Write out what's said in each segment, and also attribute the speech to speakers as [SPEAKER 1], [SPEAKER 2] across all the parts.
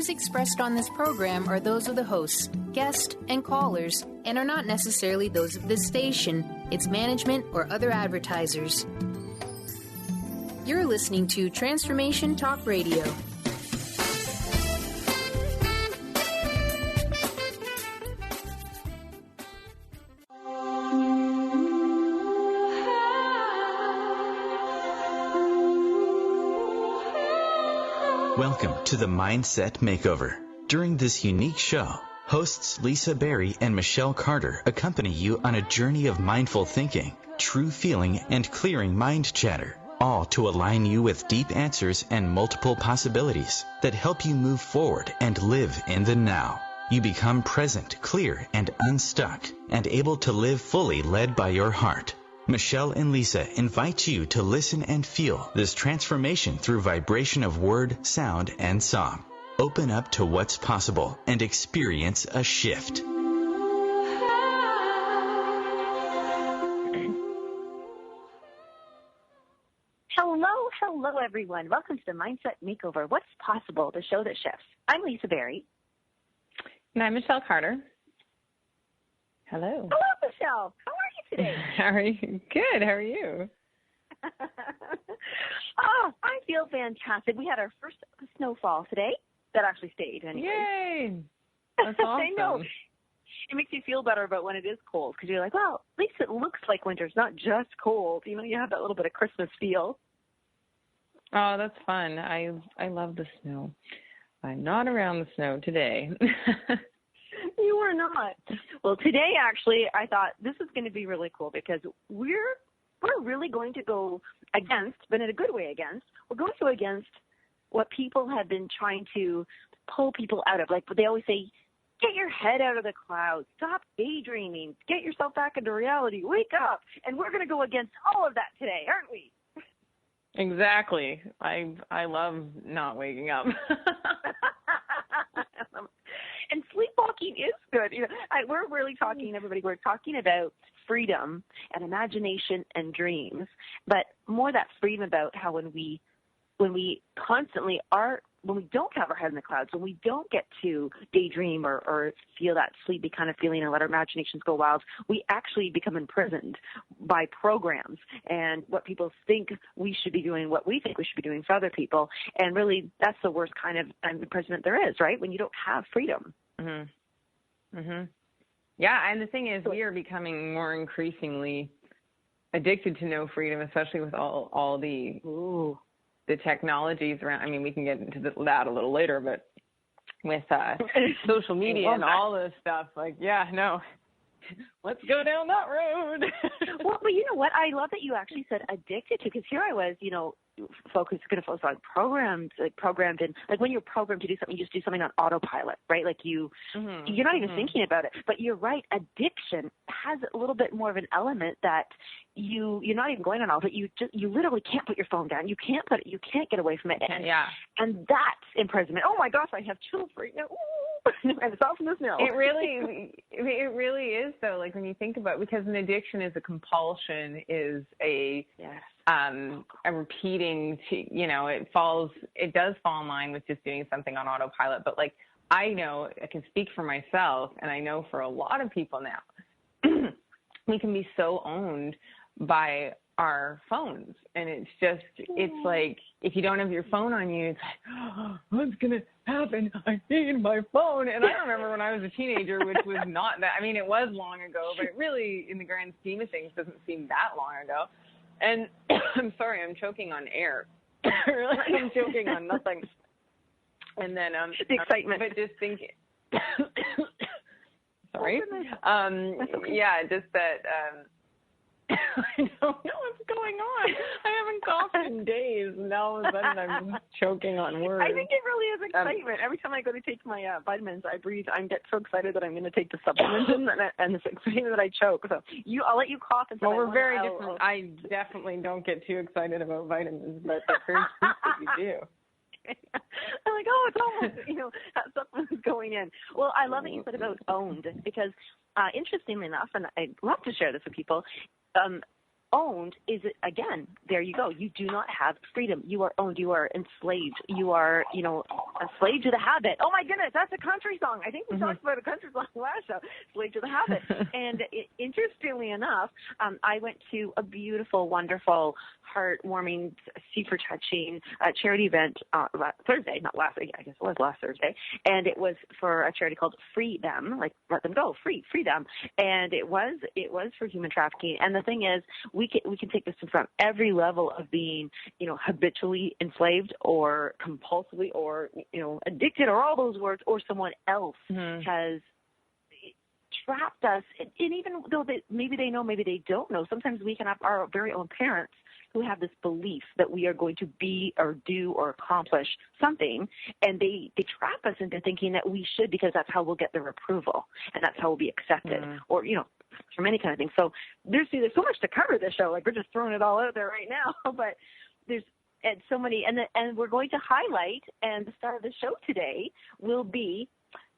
[SPEAKER 1] views expressed on this program are those of the hosts, guests, and callers, and are not necessarily those of this station, its management, or other advertisers. You're listening to Transformation Talk Radio.
[SPEAKER 2] Welcome to the Mindset Makeover. During this unique show, hosts Lisa Berry and Michelle Carter accompany you on a journey of mindful thinking, true feeling, and clearing mind chatter, all to align you with deep answers and multiple possibilities that help you move forward and live in the now. You become present, clear, and unstuck, and able to live fully led by your heart. Michelle and Lisa invite you to listen and feel this transformation through vibration of word, sound, and song. Open up to what's possible and experience a shift.
[SPEAKER 3] Hello, everyone. Welcome to the Mindset Makeover. What's possible? The show that shifts. I'm Lisa Berry.
[SPEAKER 4] And I'm Michelle Carter. Hello.
[SPEAKER 3] Hello, Michelle. How are you today?
[SPEAKER 4] How are you? Good. How are you?
[SPEAKER 3] Oh, I feel fantastic. We had our first snowfall today. That actually stayed anyway.
[SPEAKER 4] Yay. That's awesome.
[SPEAKER 3] I know. It makes you feel better about when it is cold because you're like, well, at least it looks like winter. It's not just cold. You know, you have that little bit of Christmas feel.
[SPEAKER 4] Oh, that's fun. I love the snow. I'm not around the snow today.
[SPEAKER 3] You are not. Well, today, actually, I thought this is going to be really cool because we're really going to go against, but in a good way against, we're going to go against what people have been trying to pull people out of. Like they always say, get your head out of the clouds, stop daydreaming, get yourself back into reality, wake up. And we're going to go against all of that today, aren't we?
[SPEAKER 4] Exactly. I love not waking up.
[SPEAKER 3] And sleepwalking is good. You know, we're really talking, everybody, we're talking about freedom and imagination and dreams, but more that freedom about how when we constantly are, when we don't have our head in the clouds, when we don't get to daydream or feel that sleepy kind of feeling and let our imaginations go wild, we actually become imprisoned by programs and what people think we should be doing, what we think we should be doing for other people. And really, that's the worst kind of imprisonment there is, right? When you don't have freedom.
[SPEAKER 4] Mm-hmm. Mm-hmm. Yeah, and the thing is, we are becoming more increasingly addicted to no freedom, especially with all the technologies around. I mean, we can get into that a little later, but with social media and all this stuff, like, yeah, no, let's go down that road.
[SPEAKER 3] Well, but you know what? I love that you actually said addicted to, because here I was, you know, going to focus on programmed, and like when you're programmed to do something, you just do something on autopilot, right? Like you're not even thinking about it. But you're right, addiction has a little bit more of an element that you're not even going on all, but you literally can't put your phone down. You can't get away from it. And that's imprisonment. Oh my gosh, I have chills right now. And it's all from the snow.
[SPEAKER 4] It really is though. Like when you think about, because an addiction is a compulsion, is a repeating, you know, it does fall in line with just doing something on autopilot. But like, I know, I can speak for myself, and I know for a lot of people now, we can be so owned by our phones. And it's like, if you don't have your phone on you, it's like, oh, what's going to happen? I need my phone. And I remember when I was a teenager, which was not that, I mean, it was long ago, but it really, in the grand scheme of things, doesn't seem that long ago. And I'm sorry, I'm choking on air. I'm choking on nothing. And then
[SPEAKER 3] the excitement.
[SPEAKER 4] But just thinking, sorry. Yeah, just that. I don't know what's going on. I haven't coughed in days, and now all of a sudden I'm choking on words.
[SPEAKER 3] I think it really is excitement. Every time I go to take my vitamins, I get so excited that I'm going to take the supplements and it's exciting that I choke. So I'll let you cough.
[SPEAKER 4] Well, we're very different. I definitely don't get too excited about vitamins, but that's very sweet that you do.
[SPEAKER 3] I'm like, oh, it's almost, you know, that supplement's going in. Well, I love that you said about owned, because interestingly enough, and I'd love to share this with people, owned is, again, there you go. You do not have freedom. You are owned. You are enslaved. You are, you know, A Slave to the Habit. Oh my goodness, that's a country song. I think we talked about a country song last show, Slave to the Habit. And interestingly enough, I went to a beautiful, wonderful, heartwarming, super touching charity event Thursday, not last week, I guess it was last Thursday. And it was for a charity called Free Them, like let them go, free them. And it was for human trafficking. And the thing is, we can take this from every level of being, habitually enslaved or compulsively or, addicted or all those words, or someone else has trapped us. And even though maybe they know, maybe they don't know, sometimes we can have our very own parents who have this belief that we are going to be or do or accomplish something, and they trap us into thinking that we should because that's how we'll get their approval and that's how we'll be accepted, or, from any kind of thing. So there's so much to cover this show. Like, we're just throwing it all out there right now, but there's so many, and we're going to highlight, and the star of the show today will be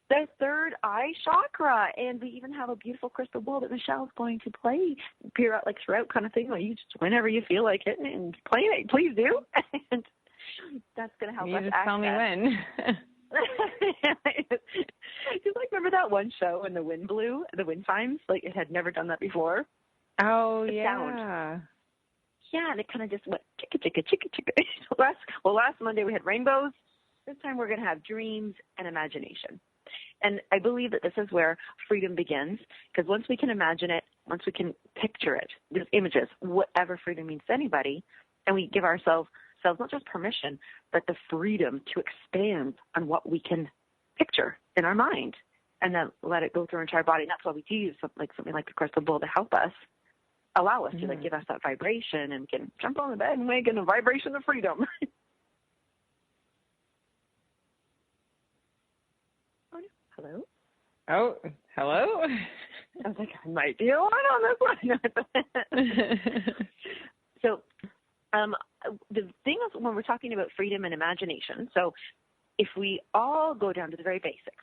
[SPEAKER 3] the third eye chakra, and we even have a beautiful crystal ball that Michelle's going to play throughout kind of thing. Like, you just whenever you feel like it and play it, please do. And that's going to help us.
[SPEAKER 4] You just tell me when.
[SPEAKER 3] Just remember that one show when the wind blew, the wind chimes? Like, it had never done that before.
[SPEAKER 4] Oh,
[SPEAKER 3] the
[SPEAKER 4] yeah.
[SPEAKER 3] Sound. Yeah, and it kind of just went chicka, chicka, chicka, chicka. Last Monday we had rainbows. This time we're going to have dreams and imagination. And I believe that this is where freedom begins, because once we can imagine it, once we can picture it, these images, whatever freedom means to anybody, and we give ourselves not just permission, but the freedom to expand on what we can picture in our mind, and then let it go through our entire body. And that's why we do use something like the crystal ball to help us, allow us to give us that vibration, and we can jump on the bed and wake in a vibration of freedom. Hello?
[SPEAKER 4] Oh, hello?
[SPEAKER 3] I was like, I might be alone on this one. So the thing is, when we're talking about freedom and imagination, so if we all go down to the very basics,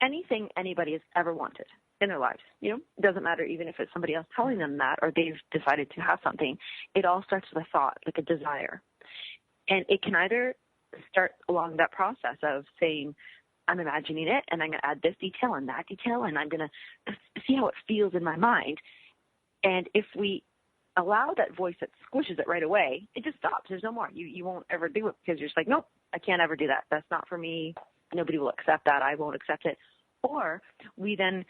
[SPEAKER 3] anything anybody has ever wanted in their lives, it doesn't matter even if it's somebody else telling them that or they've decided to have something, it all starts with a thought, like a desire. And it can either start along that process of saying, I'm imagining it, and I'm going to add this detail and that detail, and I'm going to see how it feels in my mind. And if we allow that voice that squishes it right away, it just stops. There's no more. You won't ever do it because you're just like, nope, I can't ever do that. That's not for me. Nobody will accept that. I won't accept it. Or we then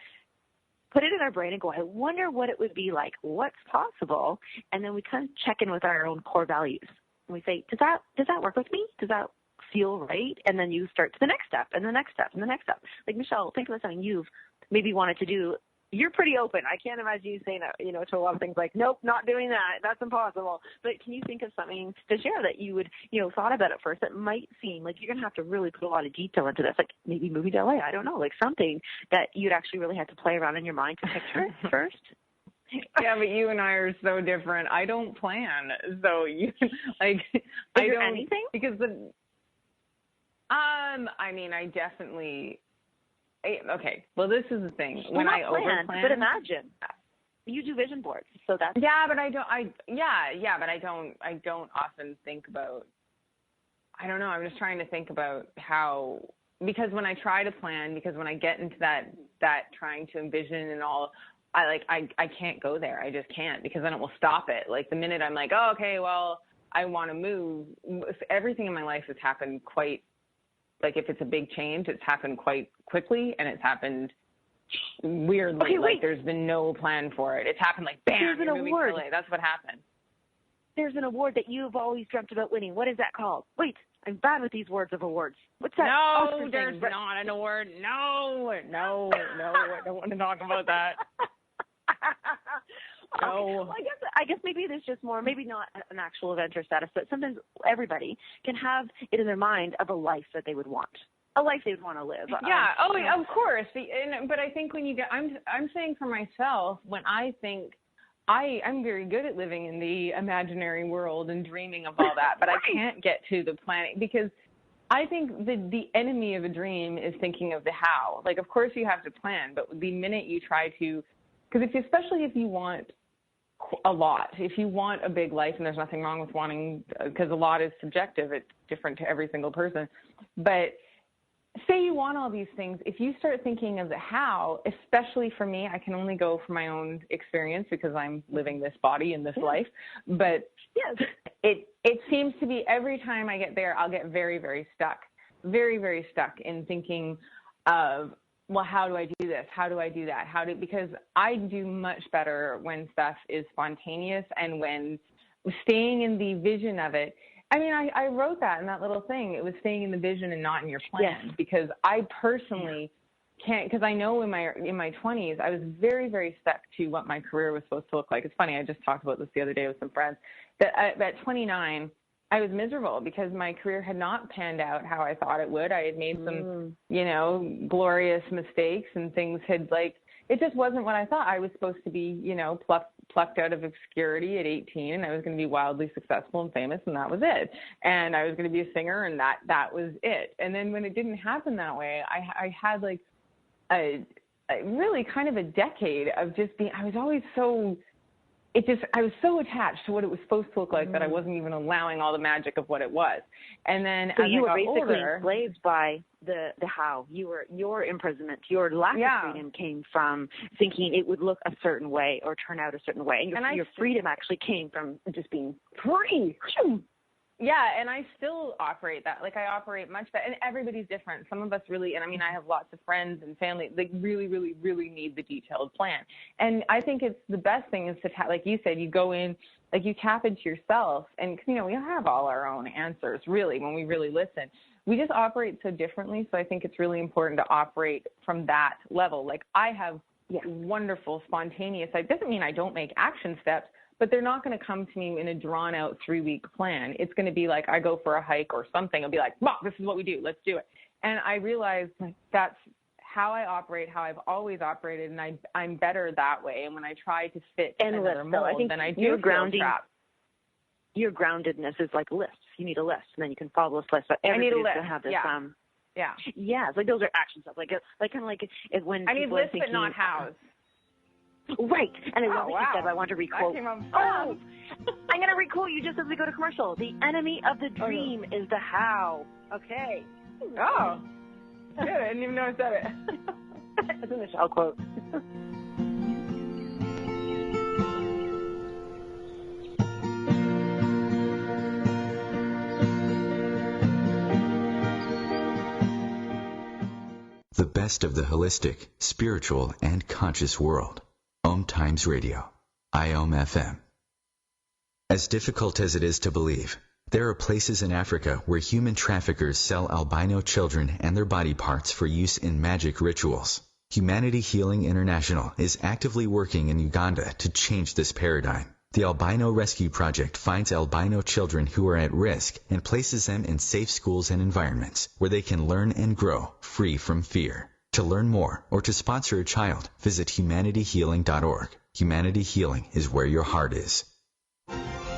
[SPEAKER 3] put it in our brain and go, I wonder what it would be like. What's possible? And then we kind of check in with our own core values. And we say, does that work with me? Does that feel right? And then you start to the next step and the next step and the next step. Like, Michelle, think about something you've maybe wanted to do. You're pretty open. I can't imagine you saying, to a lot of things like, nope, not doing that. That's impossible. But can you think of something to share that you would, thought about at first that might seem like you're going to have to really put a lot of detail into this, like maybe moving to LA? I don't know, like something that you'd actually really have to play around in your mind to picture it first.
[SPEAKER 4] Yeah, but you and I are so different. I don't plan. So you I don't
[SPEAKER 3] anything?
[SPEAKER 4] Because I definitely. Okay, well, this is the thing. When I overplan,
[SPEAKER 3] but imagine you do vision boards, so that's
[SPEAKER 4] but I don't often think about. I don't know. I'm just trying to think about how, because when I try to plan, because when I get into that trying to envision and all, I can't go there. I just can't, because then it will stop it. Like, the minute I'm like, oh, okay, well, I want to move. Everything in my life has happened quite. Like, if it's a big change, it's happened quite quickly, and it's happened weirdly.
[SPEAKER 3] Okay,
[SPEAKER 4] like, there's been no plan for it. It's happened like, bam,
[SPEAKER 3] There's
[SPEAKER 4] you're
[SPEAKER 3] an
[SPEAKER 4] moving
[SPEAKER 3] award.
[SPEAKER 4] to LA. That's what happened.
[SPEAKER 3] There's an award that you've always dreamt about winning. What is that called? Wait, I'm bad with these words of awards. What's that?
[SPEAKER 4] No, there's not an award. No, I don't want to talk about that. No.
[SPEAKER 3] Okay. Well, I guess maybe there's just more, maybe not an actual event or status, but sometimes everybody can have it in their mind of a life that they would want, a life they would want to live.
[SPEAKER 4] Yeah. Of course. But I think when you get, I'm saying for myself, when I think, I'm very good at living in the imaginary world and dreaming of all that, but I can't get to the planning, because I think the enemy of a dream is thinking of the how. Like, of course you have to plan, but the minute you try to, because especially if you want a lot, if you want a big life, and there's nothing wrong with wanting, because a lot is subjective, it's different to every single person, but say you want all these things, if you start thinking of the how, especially for me, I can only go from my own experience because I'm living this body in this life, but
[SPEAKER 3] Yes.
[SPEAKER 4] it seems to be every time I get there, I'll get very, very stuck, very, very stuck in thinking of, well, how do I do this? How do I do that? Because I do much better when stuff is spontaneous and when staying in the vision of it. I mean, I wrote that in that little thing. It was staying in the vision and not in your plan.
[SPEAKER 3] Yes.
[SPEAKER 4] Because I personally can't, because I know in my 20s, I was very, very stuck to what my career was supposed to look like. It's funny, I just talked about this the other day with some friends, that at 29, I was miserable because my career had not panned out how I thought it would. I had made some, glorious mistakes, and things had it just wasn't what I thought. I was supposed to be, plucked out of obscurity at 18, and I was going to be wildly successful and famous, and that was it. And I was going to be a singer, and that was it. And then when it didn't happen that way, I had a really kind of a decade of just being, I was so attached to what it was supposed to look like that I wasn't even allowing all the magic of what it was. And then
[SPEAKER 3] so
[SPEAKER 4] as
[SPEAKER 3] you
[SPEAKER 4] I
[SPEAKER 3] were
[SPEAKER 4] got
[SPEAKER 3] basically
[SPEAKER 4] older,
[SPEAKER 3] enslaved by the how. Your imprisonment, your lack of freedom came from thinking it would look a certain way or turn out a certain way. And your freedom actually came from just being free.
[SPEAKER 4] Yeah, and I still operate that. I operate much better. And everybody's different. Some of us really, and I mean, I have lots of friends and family, they really, really, really need the detailed plan. And I think it's the best thing is to, like you said, you go in, you tap into yourself. And, we don't have all our own answers, really, when we really listen. We just operate so differently. So I think it's really important to operate from that level. I have wonderful, spontaneous, it doesn't mean I don't make action steps, but they're not going to come to me in a drawn-out 3-week plan. It's going to be I go for a hike or something. I'll be like, "Mom, this is what we do. Let's do it." And I realized that's how I operate, how I've always operated, and I'm better that way. And when I try to fit another mold, then I do feel trapped.
[SPEAKER 3] Your groundedness is like lists. You need a list, and then you can follow this list. But everybody's going to have this. Yeah, those are action stuff. When
[SPEAKER 4] I need lists, but not hows.
[SPEAKER 3] Right. And I love what you said. I want to requote.
[SPEAKER 4] I'm
[SPEAKER 3] going to requote you just as we go to commercial. The enemy of the dream is the how. Okay.
[SPEAKER 4] Oh. Good. I didn't even know I said it.
[SPEAKER 3] That's a Michelle quote.
[SPEAKER 2] The best of the holistic, spiritual, and conscious world. Om Times Radio, IOM FM. As difficult as it is to believe, there are places in Africa where human traffickers sell albino children and their body parts for use in magic rituals. Humanity Healing International is actively working in Uganda to change this paradigm. The Albino Rescue Project finds albino children who are at risk and places them in safe schools and environments where they can learn and grow free from fear. To learn more or to sponsor a child, visit humanityhealing.org. Humanity Healing is where your heart is.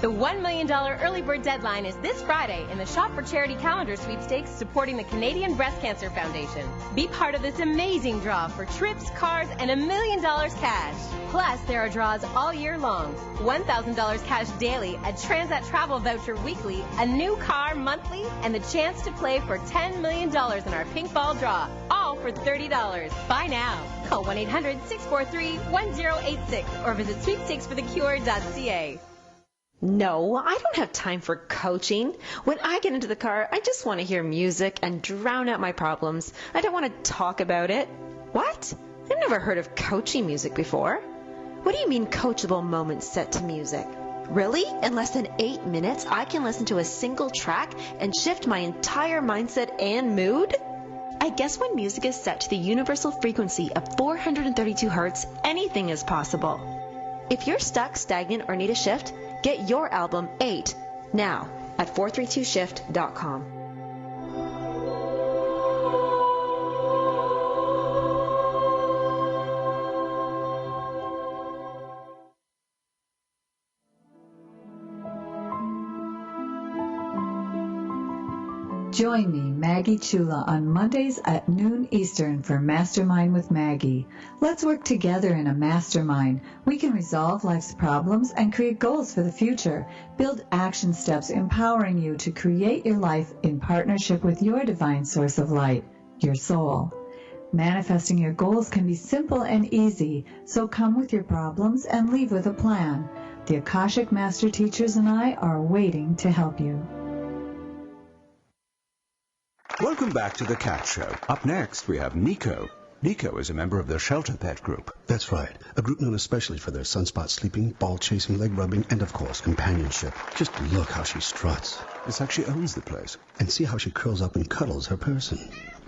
[SPEAKER 5] The $1 million early bird deadline is this Friday in the Shop for Charity calendar sweepstakes supporting the Canadian Breast Cancer Foundation. Be part of this amazing draw for trips, cars, and $1 million cash. Plus, there are draws all year long. $1,000 cash daily, a Transat travel voucher weekly, a new car monthly, and the chance to play for $10 million in our pink ball draw, all for $30. Buy now. Call 1-800-643-1086 or visit sweepstakesforthecure.ca.
[SPEAKER 6] No, I don't have time for coaching. When I get into the car, I just want to hear music and drown out my problems. I don't want to talk about it. What? I've never heard of coaching music before. What do you mean coachable moments set to music? Really? In less than 8 minutes, I can listen to a single track and shift my entire mindset and mood? I guess when music is set to the universal frequency of 432 hertz, anything is possible. If you're stuck, stagnant, or need a shift, get your album 8 now at 432shift.com.
[SPEAKER 7] Join me, Maggie Chula, on Mondays at noon Eastern for Mastermind with Maggie. Let's work together in a mastermind. We can resolve life's problems and create goals for the future. Build action steps empowering you to create your life in partnership with your divine source of light. your soul. Manifesting your goals can be simple and easy, so come with your problems and leave with a plan. The Akashic Master Teachers and I are waiting to help you.
[SPEAKER 8] Welcome back to The Cat Show. Up next, we have Nico. Nico is a member of the Shelter Pet Group.
[SPEAKER 9] That's right. A group known especially for their sunspot sleeping, ball chasing, leg rubbing, and of course, companionship. Just look how she struts.
[SPEAKER 8] It's like she owns the place.
[SPEAKER 9] And see how she curls up and cuddles her person.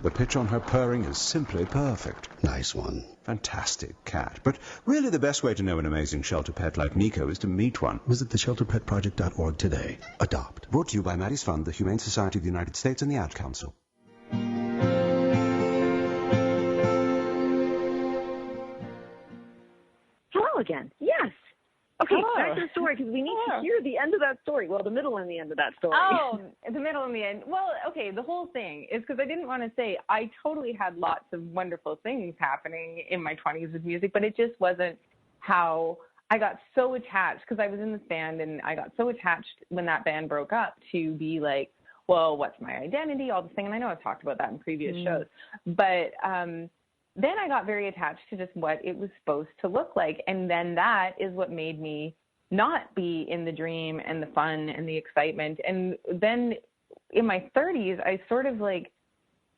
[SPEAKER 8] The pitch on her purring is simply perfect.
[SPEAKER 9] Nice one.
[SPEAKER 8] Fantastic cat. But really the best way to know an amazing shelter pet like Nico is to meet one.
[SPEAKER 9] Visit theshelterpetproject.org today. Adopt.
[SPEAKER 8] Brought to you by Maddie's Fund, the Humane Society of the United States, and the Ad Council.
[SPEAKER 3] Hello again. Yes. Okay,
[SPEAKER 4] Hello.
[SPEAKER 3] back to the story because we need to hear the end of that story. Well, the middle and the end of that story.
[SPEAKER 4] Oh, the middle and the end. Well, okay, the whole thing is because I didn't want to say I totally had lots of wonderful things happening in my 20s with music, but it just wasn't how I got so attached because I was in this band and I got so attached when that band broke up to be like, well, what's my identity, all this thing. And I know I've talked about that in previous shows, but then I got very attached to just what it was supposed to look like. And then that is what made me not be in the dream and the fun and the excitement. And then in my 30s, I sort of like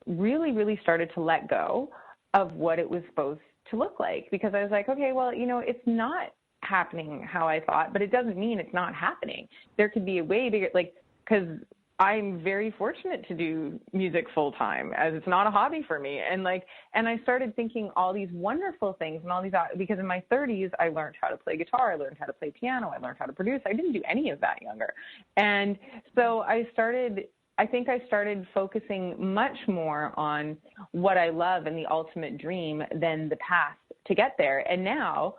[SPEAKER 4] really, really started to let go of what it was supposed to look like because I was like, okay, well, you know, it's not happening how I thought, but it doesn't mean it's not happening. There could be a way bigger, like, because I'm very fortunate to do music full time as it's not a hobby for me. And I started thinking all these wonderful things and all these, because in my 30s, I learned how to play guitar. I learned how to play piano. I learned how to produce. I didn't do any of that younger. And so I started focusing much more on what I love and the ultimate dream than the path to get there. And now,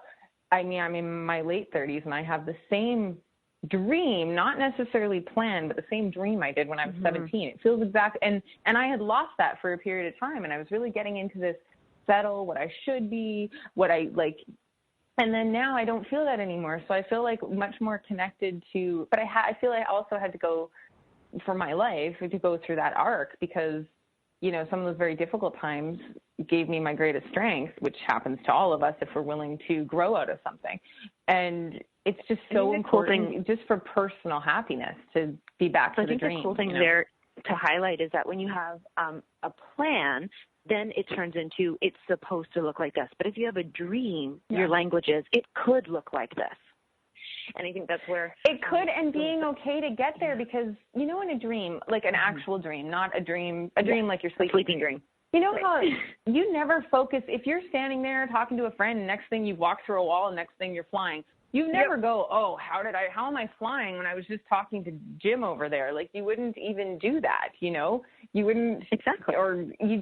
[SPEAKER 4] I mean, I'm in my late 30s and I have the same dream, not necessarily planned, but the same dream I did when I was 17. It feels exact. And I had lost that for a period of time. And I was really getting into this settle, what I should be, what I like. And then now I don't feel that anymore. So I feel like much more connected to, but I feel like I also had to go for my life to go through that arc because, you know, some of those very difficult times gave me my greatest strength, which happens to all of us if we're willing to grow out of something. And it's just so important just for personal happiness to be back to the dream.
[SPEAKER 3] I think the cool thing there to highlight is that when you have a plan, then it turns into it's supposed to look like this. But if you have a dream, your language is it could look like this. And I think that's where
[SPEAKER 4] it could, and being okay to get there because, you know, in a dream, like an actual dream, not a dream like your sleeping dream. You know how you never focus, if you're standing there talking to a friend and next thing you walk through a wall and next thing you're flying, you never go, oh, how am I flying when I was just talking to Jim over there? Like you wouldn't even do that, you know, you wouldn't exactly, or you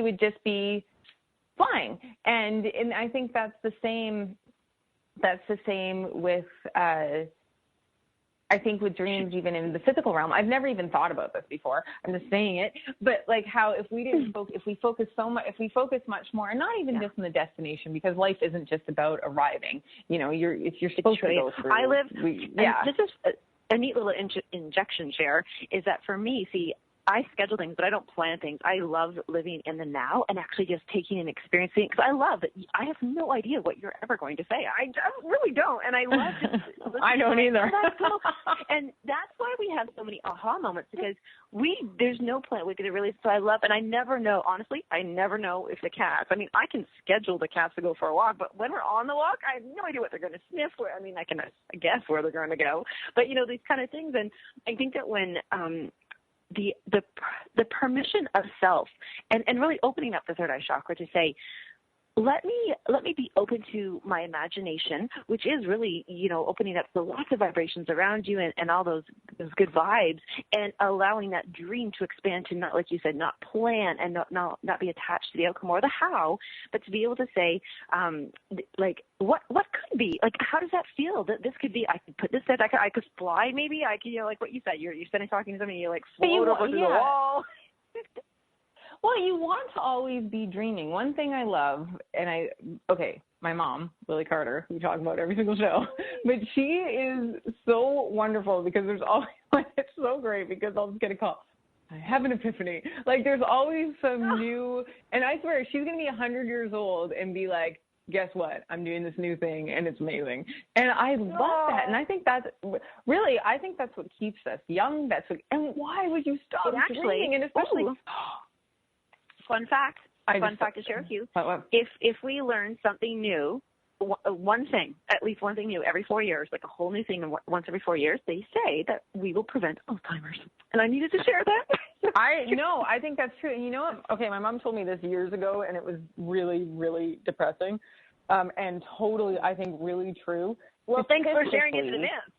[SPEAKER 4] would just be flying. And I think that's the same with, I think with dreams, even in the physical realm, I've never even thought about this before. I'm just saying it, but like how if we focus much more, and not even just in the destination, because life isn't just about arriving. You know, you're supposed to go through.
[SPEAKER 3] This is a neat little injection share. Is that for me? See, I schedule things, but I don't plan things. I love living in the now and actually just taking and experiencing it because I love that. I have no idea what you're ever going to say. I really don't. And I love just
[SPEAKER 4] I don't either.
[SPEAKER 3] And that's why we have so many aha moments because there's no plan. We could really, so I love, and I never know, honestly, I never know if the cats, I mean, I can schedule the cats to go for a walk, but when we're on the walk, I have no idea what they're going to sniff. I mean, I can guess where they're going to go, but you know, these kind of things. And I think that when, the permission of self and really opening up the third eye chakra to say, let me be open to my imagination, which is really, you know, opening up to lots of vibrations around you and all those good vibes and allowing that dream to expand to not, like you said, not plan and not be attached to the outcome or the how, but to be able to say, like, what could be? Like, how does that feel? That this could be, I could put this in, I could fly maybe, I could, you know, like what you said, you're standing talking to somebody, you like float over to the wall.
[SPEAKER 4] Well, you want to always be dreaming. One thing I love, my mom, Lily Carter, who we talk about every single show, but she is so wonderful because there's always, it's so great because I'll just get a call. I have an epiphany. Like, there's always some new, and I swear, she's going to be 100 years old and be like, guess what? I'm doing this new thing, and it's amazing. And I love that. And I think that's, really, I think that's what keeps us young. And why would you stop dreaming? And especially,
[SPEAKER 3] fun fact to share with you. If we learn something new, at least one thing new every 4 years, like a whole new thing once every 4 years, they say that we will prevent Alzheimer's. And I needed to share that.
[SPEAKER 4] I think that's true. And you know what? Okay, my mom told me this years ago, and it was really, really depressing, and totally, I think, really true.
[SPEAKER 3] Well, thanks for sharing it in advance.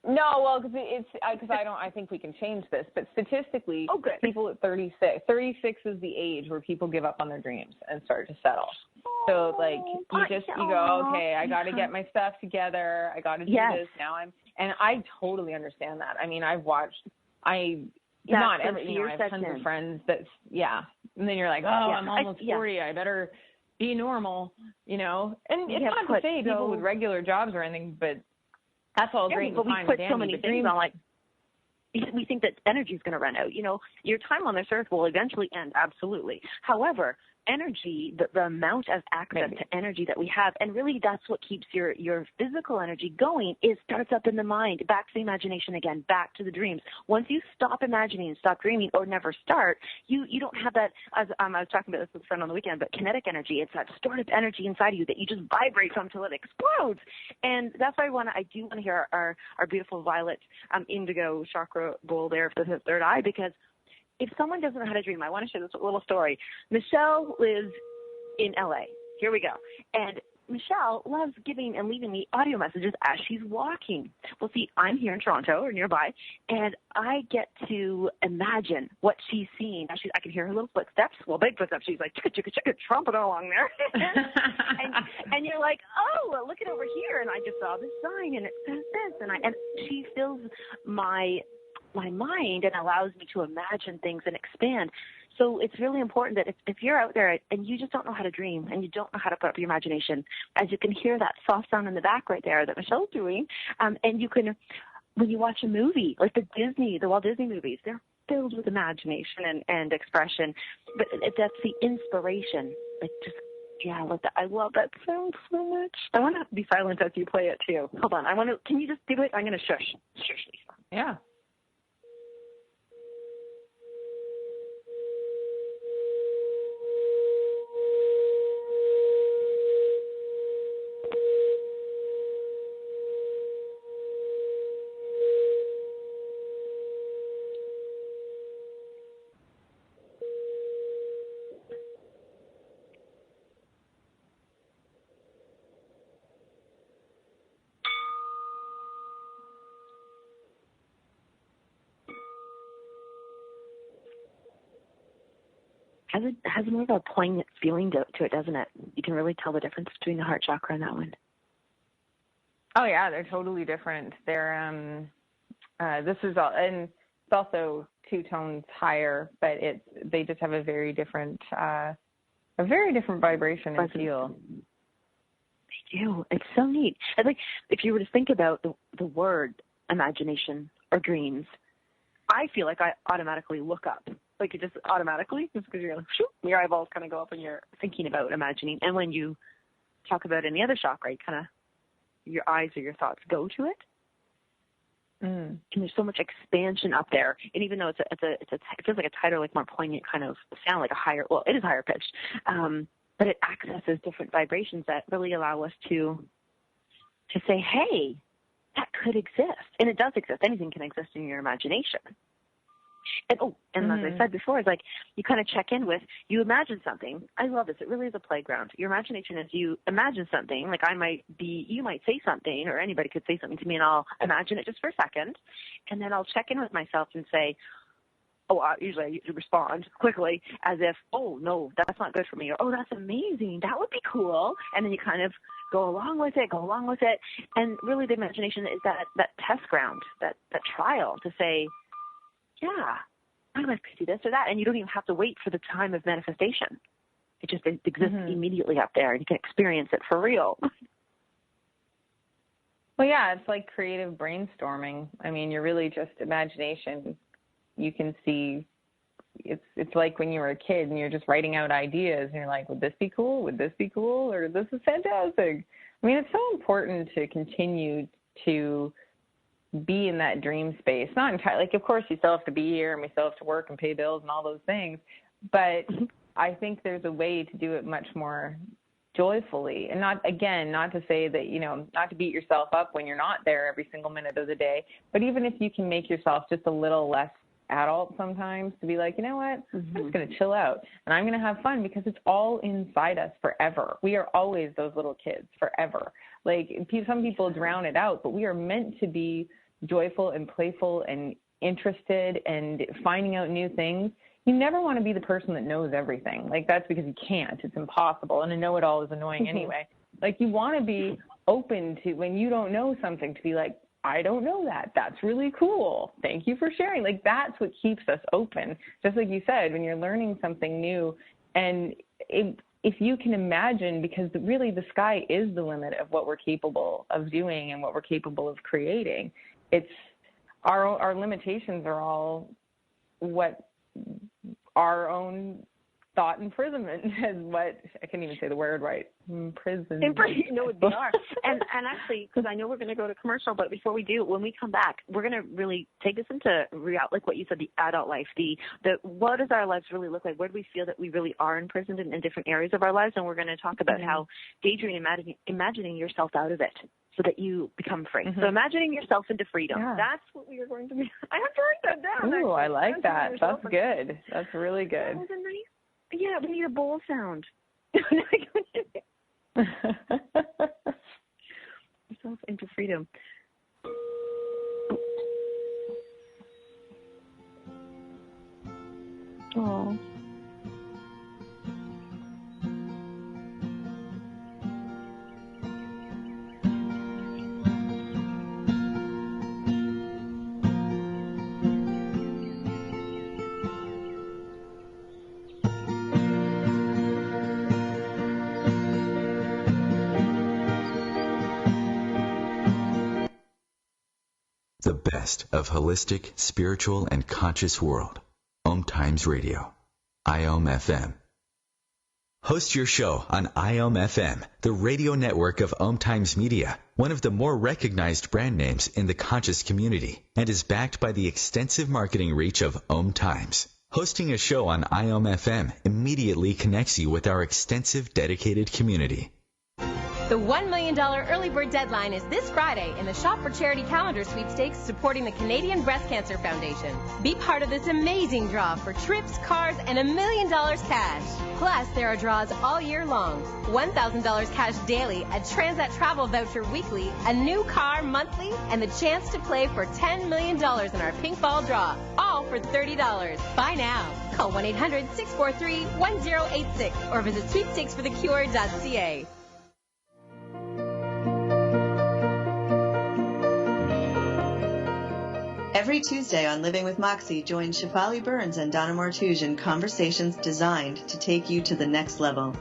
[SPEAKER 4] No, well, because I think we can change this, but statistically, people at 36 is the age where people give up on their dreams and start to settle. So, like, you go, okay, I got to get my stuff together. I got to do this now. And I totally understand that. I mean, I have tons of friends and then you're like, I'm almost 40. I better be normal, And it's not to say people with regular jobs or anything, but that's all great and fine.
[SPEAKER 3] But we put so many things on, like, we think that energy is going to run out. Your time on this earth will eventually end, absolutely. However, energy, the amount of access to energy that we have, and really that's what keeps your physical energy going, is starts up in the mind, back to the imagination again, back to the dreams. Once you stop imagining and stop dreaming, or never start, you don't have that, as I was talking about this with a friend on the weekend, but kinetic energy. It's that stored up energy inside of you that you just vibrate from till it explodes. And that's why I do want to hear our beautiful violet indigo chakra bowl there for the third eye, because if someone doesn't know how to dream, I want to share this little story. Michelle lives in LA. Here we go. And Michelle loves giving and leaving me audio messages as she's walking. Well, see, I'm here in Toronto or nearby, and I get to imagine what she's seeing. I can hear her little footsteps. Well, big footsteps. She's like, chicka, chicka, chicka, trumpet along there. and you're like, oh, well, look at over here. And I just saw this sign, and it says this. And she fills my mind and allows me to imagine things and expand. So it's really important that if you're out there and you just don't know how to dream and you don't know how to put up your imagination, as you can hear that soft sound in the back right there that Michelle's doing, and you can, when you watch a movie, like the Walt Disney movies, they're filled with imagination and expression, but that's the inspiration. I love that sound so much. I want to be silent as you play it too. Hold on, can you just do it? I'm going to shush, Lisa.
[SPEAKER 4] Yeah.
[SPEAKER 3] Has more of a poignant feeling to it, doesn't it? You can really tell the difference between the heart chakra and that one.
[SPEAKER 4] Oh yeah, they're totally different. They're this is all, and it's also 2 tones higher, but they just have a very different vibration and feel.
[SPEAKER 3] They do. It's so neat. I think if you were to think about the word imagination or dreams, I feel like I automatically look up. Like, it just automatically, just because you're like, shoot, your eyeballs kind of go up and you're thinking about imagining. And when you talk about any other chakra, you kind of, your eyes or your thoughts go to it. And there's so much expansion up there. And even though it feels like a tighter, like more poignant kind of sound, like a higher, well, it is higher pitched, but it accesses different vibrations that really allow us to say, hey, that could exist. And it does exist. Anything can exist in your imagination. And as I said before, it's like you kind of check in with, you imagine something. I love this. It really is a playground. Your imagination is, you imagine something, like you might say something, or anybody could say something to me, and I'll imagine it just for a second. And then I'll check in with myself and say, usually I respond quickly as if, oh, no, that's not good for me. Or, oh, that's amazing. That would be cool. And then you kind of go along with it. And really the imagination is that test ground, that trial to say, yeah, I'd like to see this or that. And you don't even have to wait for the time of manifestation. It just exists immediately up there, and you can experience it for real.
[SPEAKER 4] Well, yeah, it's like creative brainstorming. I mean, you're really just imagination you can see it's like when you were a kid and you're just writing out ideas and you're like, would this be cool? Would this be cool? Or this is fantastic. I mean, it's so important to continue to be in that dream space. Not entirely, like, of course you still have to be here and we still have to work and pay bills and all those things. But I think there's a way to do it much more joyfully, and not to say that, not to beat yourself up when you're not there every single minute of the day, but even if you can make yourself just a little less adult sometimes, to be like, you know what, I'm just going to chill out and I'm going to have fun, because it's all inside us forever. We are always those little kids forever. Like, some people drown it out, but we are meant to be joyful and playful and interested and finding out new things. You never want to be the person that knows everything. Like, that's because you can't. It's impossible. And a know-it-all is annoying anyway. Like, you want to be open to, when you don't know something, to be like, I don't know that. That's really cool. Thank you for sharing. Like, that's what keeps us open. Just like you said, when you're learning something new, and if you can imagine, because really the sky is the limit of what we're capable of doing and what we're capable of creating. It's our limitations are all what our own thought imprisonment is. What, I can't even say the word right. Imprisonment.
[SPEAKER 3] No, they are. And actually, because I know we're going to go to commercial, but before we do, when we come back, we're going to really take this into like what you said, the adult life, the what does our lives really look like? Where do we feel that we really are imprisoned in different areas of our lives? And we're going to talk about how daydreaming, imagining yourself out of it, so that you become free. So imagining yourself into freedom. Yeah. That's what we are going to be. I have to write that down.
[SPEAKER 4] Ooh, I like that. That's good. That's really good.
[SPEAKER 3] That was a nice, yeah, we need a bowl sound. Yourself into freedom. Oh.
[SPEAKER 2] The best of holistic, spiritual, and conscious world. Om Times Radio. IOM FM. Host your show on IOM FM, the radio network of Om Times Media, one of the more recognized brand names in the conscious community, and is backed by the extensive marketing reach of Om Times. Hosting a show on IOM FM immediately connects you with our extensive, dedicated community.
[SPEAKER 5] The $1 million early bird deadline is this Friday in the Shop for Charity calendar sweepstakes supporting the Canadian Breast Cancer Foundation. Be part of this amazing draw for trips, cars, and $1 million cash. Plus, there are draws all year long. $1,000 cash daily, a Transat travel voucher weekly, a new car monthly, and the chance to play for $10 million in our pink ball draw. All for $30. Buy now. Call 1-800-643-1086 or visit sweepstakesforthecure.ca.
[SPEAKER 10] Every Tuesday on Living with Moxie, join Shefali Burns and Donna Martouge in conversations designed to take you to the next level,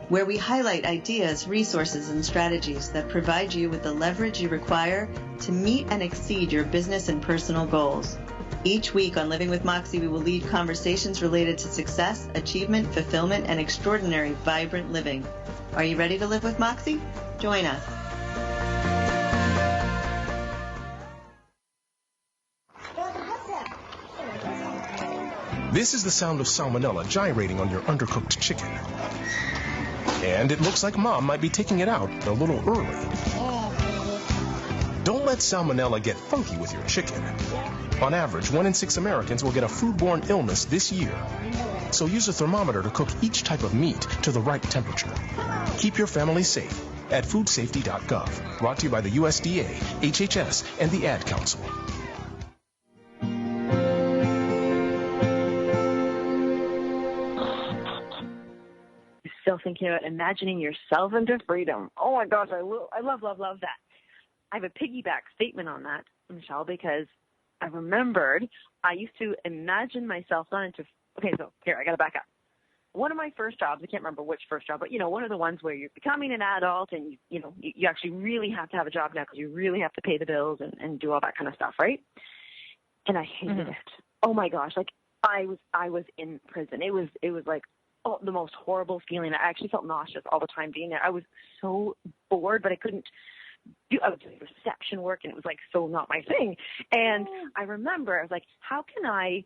[SPEAKER 10] where we highlight ideas, resources, and strategies that provide you with the leverage you require to meet and exceed your business and personal goals. Each week on Living with Moxie, we will lead conversations related to success, achievement, fulfillment, and extraordinary, vibrant living. Are you ready to live with Moxie? Join us.
[SPEAKER 11] This is the sound of salmonella gyrating on your undercooked chicken. And it looks like Mom might be taking it out a little early. Don't let salmonella get funky with your chicken. On average, 1 in 6 Americans will get a foodborne illness this year. So use a thermometer to cook each type of meat to the right temperature. Keep your family safe at foodsafety.gov. Brought to you by the USDA, HHS, and the Ad Council.
[SPEAKER 3] Still thinking about imagining yourself into freedom. Oh my gosh, I love that. I have a piggyback statement on that, Michelle, because I remembered I used to imagine myself not into. Okay, so here I got to back up. One of my first jobs, I can't remember which first job, but one of the ones where you're becoming an adult and you actually really have to have a job now because you really have to pay the bills and do all that kind of stuff, right? And I hated it. oh my gosh, like I was in prison. It was like the most horrible feeling. I actually felt nauseous all the time being there. I was so bored, but I couldn't I was doing reception work, and it was like so not my thing. And I remember I was like, how can I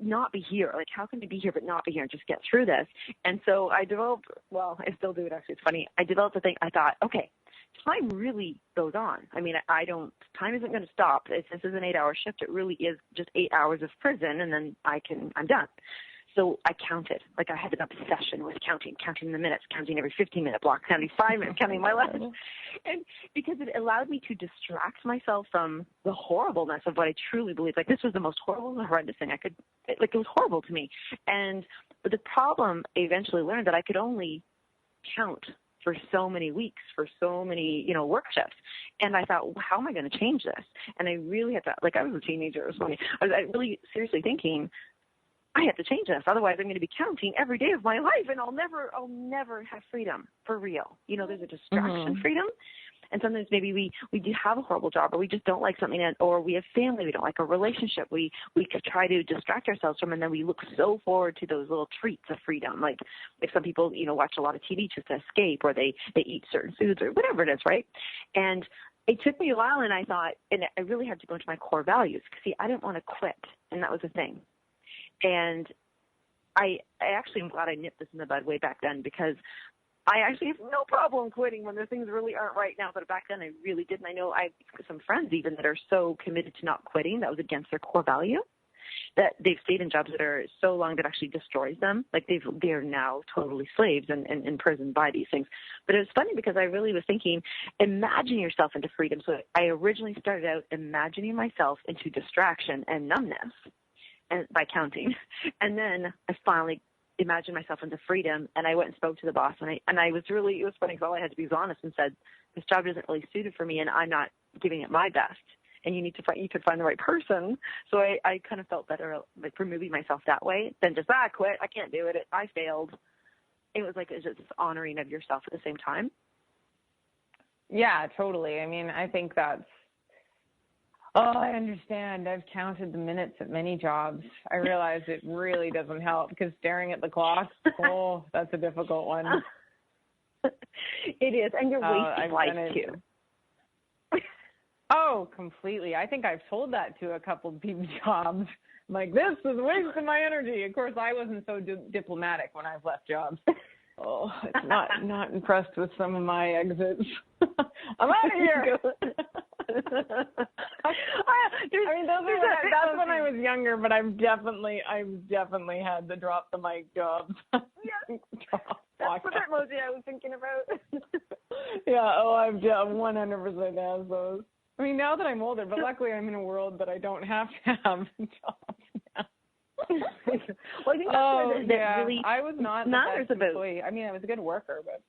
[SPEAKER 3] not be here? Like, how can I be here but not be here and just get through this? And so I developed, well, I still do it actually. It's funny. I developed a thing. I thought, okay, time really goes on. I mean, time isn't going to stop. If this is an 8-hour shift, it really is just 8 hours of prison, and then I'm done. So I counted. Like, I had an obsession with counting the minutes, counting every 15-minute block, counting 5 minutes, counting my life. And because it allowed me to distract myself from the horribleness of what I truly believed. Like, this was the most horrible, horrendous thing it was horrible to me. And the problem, I eventually learned that I could only count for so many weeks, for so many, work shifts. And I thought, well, how am I going to change this? And I really had to, like, I was a teenager. It was funny. I was really seriously thinking, I have to change this. Otherwise, I'm going to be counting every day of my life, and I'll never have freedom for real. There's a distraction freedom. And sometimes maybe we do have a horrible job, or we just don't like something, or we have family we don't like, a relationship we could try to distract ourselves from, and then we look so forward to those little treats of freedom. Like if some people, watch a lot of TV just to escape, or they eat certain foods or whatever it is, right? And it took me a while, and I thought, and I really had to go into my core values. See, I didn't want to quit, and that was the thing. And I actually am glad I nipped this in the bud way back then, because I actually have no problem quitting when the things really aren't right now. But back then I really didn't. I know I have some friends even that are so committed to not quitting, that was against their core value, that they've stayed in jobs that are so long that actually destroys them. Like they're now totally slaves and imprisoned by these things. But it was funny because I really was thinking, imagine yourself into freedom. So I originally started out imagining myself into distraction and numbness, and by counting. And then I finally imagined myself into freedom, and I went and spoke to the boss, and I was really, it was funny because all I had to be was honest and said, this job isn't really suited for me, and I'm not giving it my best, and you could find the right person. So I kind of felt better, like, removing myself that way than just, I quit, I can't do it, I failed. It was like just this honoring of yourself at the same time.
[SPEAKER 4] Yeah, totally. I mean, I think that's, I understand. I've counted the minutes at many jobs. I realize it really doesn't help, because staring at the clock, that's a difficult one.
[SPEAKER 3] It is, and you're wasting life too.
[SPEAKER 4] Oh, completely. I think I've told that to a couple of people's jobs. I'm like, this is a waste of my energy. Of course, I wasn't so diplomatic when I've left jobs. It's not impressed with some of my exits. I'm out of here. I mean, that's when I was younger, but I've definitely had the drop the mic jobs.
[SPEAKER 3] Yeah, that's what emoji I was thinking about.
[SPEAKER 4] Yeah, I've 100% has those. I mean, now that I'm older, but luckily I'm in a world that I don't have to have jobs now.
[SPEAKER 3] Well, I think that's that really
[SPEAKER 4] I was not
[SPEAKER 3] matters
[SPEAKER 4] the best
[SPEAKER 3] about.
[SPEAKER 4] Employee. I mean, I was a good worker, but.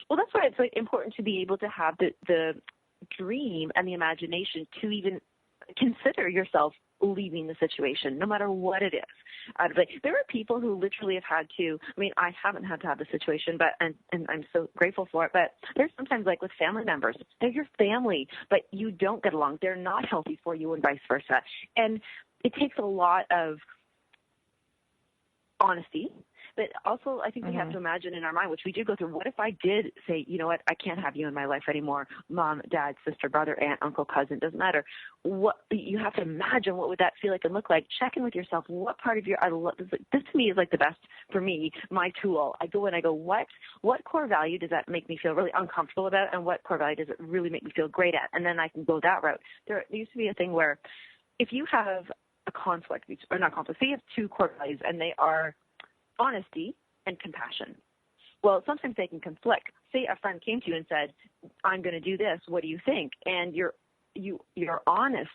[SPEAKER 3] Well, that's why it's like important to be able to have the dream and the imagination to even consider yourself leaving the situation, no matter what it is. There are people who literally have had to, I mean, I haven't had to have the situation, but and I'm so grateful for it, but there's sometimes, like with family members, they're your family, but you don't get along. They're not healthy for you, and vice versa. And it takes a lot of honesty. But also, I think we have to imagine in our mind, which we do go through, what if I did say, you know what, I can't have you in my life anymore, mom, dad, sister, brother, aunt, uncle, cousin, doesn't matter. What you have to imagine, what would that feel like and look like? Check in with yourself. What part of this to me is like the best for me, my tool. I go and I go, what core value does that make me feel really uncomfortable about, and what core value does it really make me feel great at? And then I can go that route. There used to be a thing where if you have a conflict, or not conflict, say you have two core values, and they are honesty and compassion. Well, sometimes they can conflict. Say a friend came to you and said, I'm going to do this. What do you think? And your honest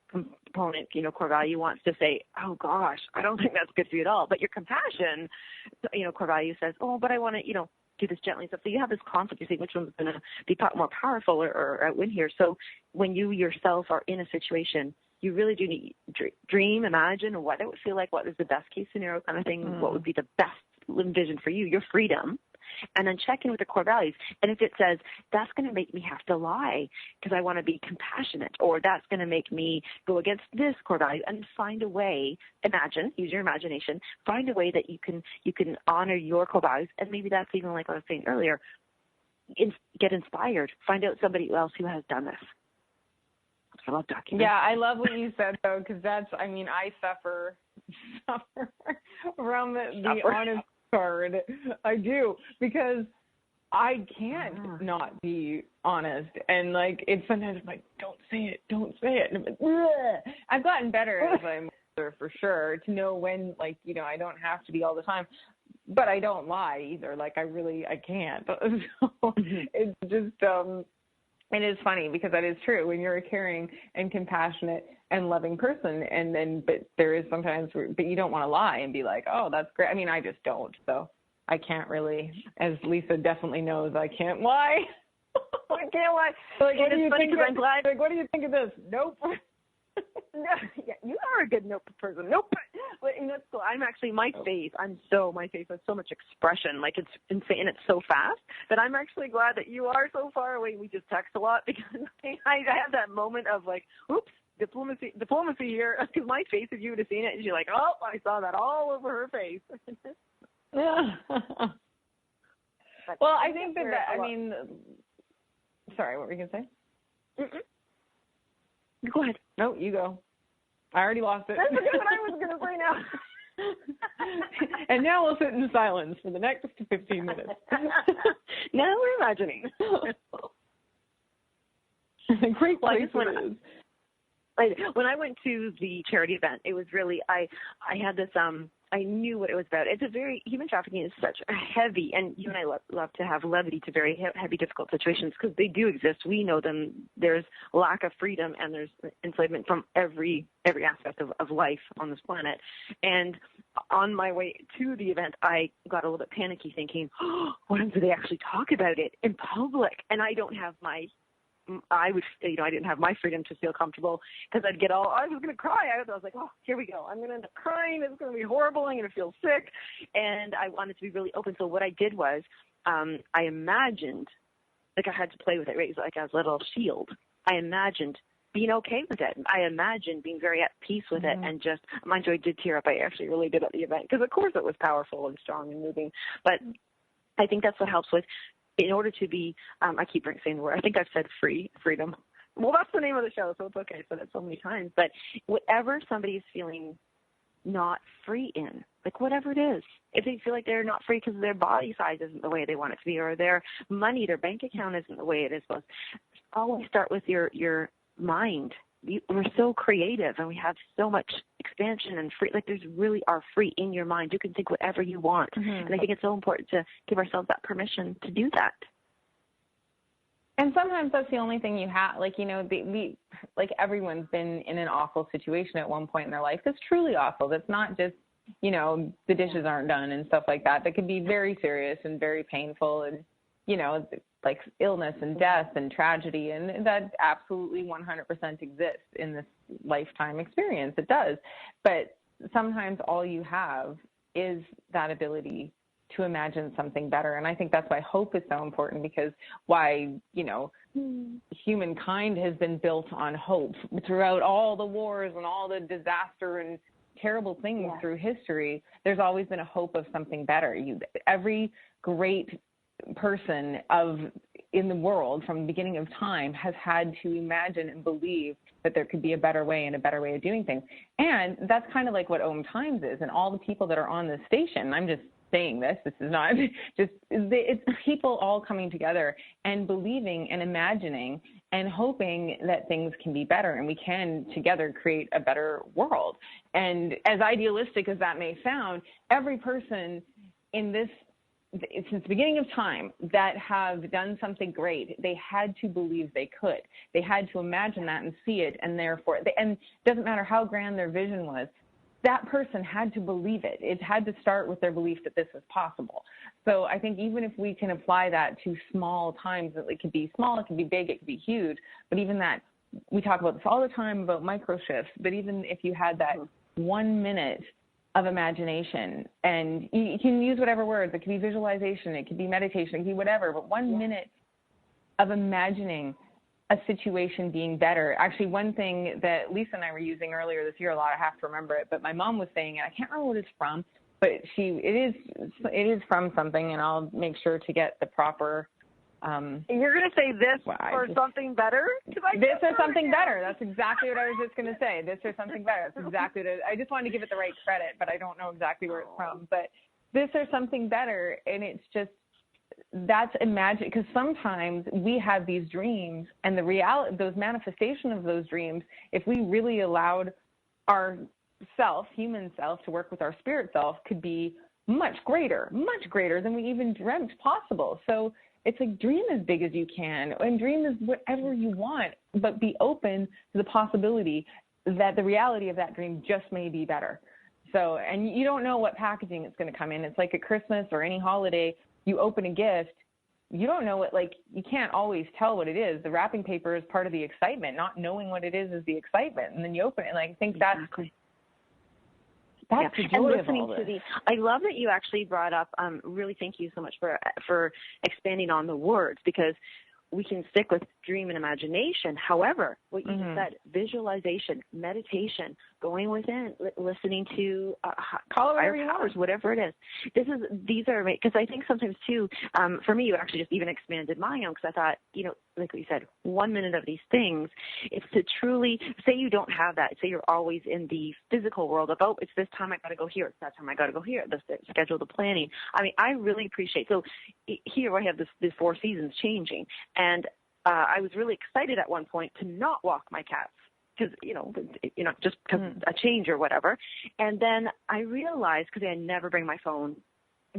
[SPEAKER 3] component, core value wants to say, oh gosh, I don't think that's good for you at all. But your compassion, core value says, oh, but I want to, do this gently and stuff. So you have this conflict. You think which one's going to be more powerful or win here. So when you yourself are in a situation, you really do need dream, imagine what it would feel like, what is the best case scenario kind of thing, what would be the best vision for you, your freedom. and then check in with the core values. And if it says, that's going to make me have to lie because I want to be compassionate, or that's going to make me go against this core value, and find a way, use your imagination, find a way that you can honor your core values. And maybe that's even like I was saying earlier, get inspired. Find out somebody else who has done this. I love documents.
[SPEAKER 4] Yeah, I love what you said, though, because I suffer from the honest card. I do, because I can't not be honest. And, like, it's sometimes I'm like, don't say it. And I'm like, ugh. I've gotten better as I'm older, for sure, to know when, like, you know, I don't have to be all the time. But I don't lie either. Like, I can't. So it's just, it is funny because that is true when you're a caring and compassionate and loving person. But there is sometimes, but you don't want to lie and be like, oh, that's great. I mean, I just don't. So I can't really, as Lisa definitely knows, I can't lie. I can't lie. Like, what do you think? I'm glad. Like, what do you think of this? Nope.
[SPEAKER 3] No, yeah, you are a good nope person. Nope. But you know, it's cool. I'm actually, my face has so much expression. Like, it's insane. It's so fast that I'm actually glad that you are so far away. We just text a lot because I have that moment of like, oops, diplomacy here. Because my face, if you would have seen it, and you're like, oh, I saw that all over her face.
[SPEAKER 4] Yeah. Well, I think sorry, what were you going to say?
[SPEAKER 3] Go ahead.
[SPEAKER 4] No, you go. I already lost it.
[SPEAKER 3] That's what I was going to say now.
[SPEAKER 4] And now we'll sit in silence for the next 15 minutes.
[SPEAKER 3] Now we're imagining.
[SPEAKER 4] Great place it is.
[SPEAKER 3] When I went to the charity event, it was really, I had this, I knew what it was about. It's a very, human trafficking is such a heavy, and you and I love to have levity to very heavy, difficult situations because they do exist. We know them. There's lack of freedom and there's enslavement from every aspect of life on this planet. And on my way to the event, I got a little bit panicky thinking, oh, what if they actually talk about it in public? And I don't have I didn't have my freedom to feel comfortable because I was going to cry. I was like, oh, here we go. I'm going to end up crying. It's going to be horrible. I'm going to feel sick. And I wanted to be really open. So what I did was I imagined, like I had to play with it, right? Like as a little shield. I imagined being okay with it. I imagined being very at peace with it and just, mind you, I did tear up. I actually really did at the event because, of course, it was powerful and strong and moving. But I think that's what helps with, in order to be, I keep saying the word, I think I've said freedom. Well, that's the name of the show, so it's okay. I said it so many times. But whatever somebody is feeling not free in, like whatever it is, if they feel like they're not free because their body size isn't the way they want it to be, or their money, their bank account isn't the way it is supposed, always start with your mind. We're so creative and we have so much expansion and free, like there's really are free in your mind. You can think whatever you want. And I think it's so important to give ourselves that permission to do that.
[SPEAKER 4] And sometimes that's the only thing you have, like, you know, like everyone's been in an awful situation at one point in their life. That's truly awful. That's not just, you know, the dishes aren't done and stuff like that. That can be very serious and very painful and, you know, like illness and death and tragedy, and that absolutely 100% exists in this lifetime experience. It does. But sometimes all you have is that ability to imagine something better. And I think that's why hope is so important, because humankind has been built on hope throughout all the wars and all the disaster and terrible things through history. There's always been a hope of something better. Every great person in the world from the beginning of time has had to imagine and believe that there could be a better way and a better way of doing things. And that's kind of like what Om Times is, and all the people that are on this station. I'm just saying this is not just, it's people all coming together and believing and imagining and hoping that things can be better and we can together create a better world. And as idealistic as that may sound, every person in this, since the beginning of time, that have done something great, they had to believe they could. They had to imagine that and see it, and therefore, and it doesn't matter how grand their vision was, that person had to believe it. It had to start with their belief that this was possible. So I think even if we can apply that to small times, it could be small, it could be big, it could be huge, but even that, we talk about this all the time about micro shifts, but even if you had that 1 minute of imagination. And you can use whatever words. It could be visualization, it could be meditation, it could be whatever, but 1 minute of imagining a situation being better. Actually, one thing that Lisa and I were using earlier this year, a lot, I have to remember it, but my mom was saying it. I can't remember what it's from, but it is from something, and I'll make sure to get the proper.
[SPEAKER 3] You're going to say this or something better?
[SPEAKER 4] This or something better. That's exactly what I was just going to say. This or something better. That's exactly what I just wanted to give it the right credit, but I don't know exactly where it's from. But this or something better, and it's just, that's imagine, because sometimes we have these dreams, and the reality, those manifestation of those dreams, if we really allowed our human self, to work with our spirit self, could be much greater than we even dreamt possible. So it's like, dream as big as you can, and dream as whatever you want, but be open to the possibility that the reality of that dream just may be better. So, and you don't know what packaging it's going to come in. It's like at Christmas or any holiday, you open a gift, you don't know what, like, you can't always tell what it is. The wrapping paper is part of the excitement. Not knowing what it is the excitement. And then you open it, and I think that's the joy of all this.
[SPEAKER 3] I love that you actually brought up, really thank you so much for expanding on the words, because we can stick with dream and imagination. However, what you just said, visualization, meditation, going within, listening to higher powers, whatever it is. These are, because I think sometimes too, for me, you actually just even expanded my own, because I thought, like we said, 1 minute of these things, it's to truly, say you don't have that, say you're always in the physical world of, oh, it's this time I got to go here, it's that time I got to go here, the schedule, the planning. I mean, I really appreciate, so here I have the 4 seasons changing, and I was really excited at one point to not walk my cats, because, just because a change or whatever. And then I realized, because I never bring my phone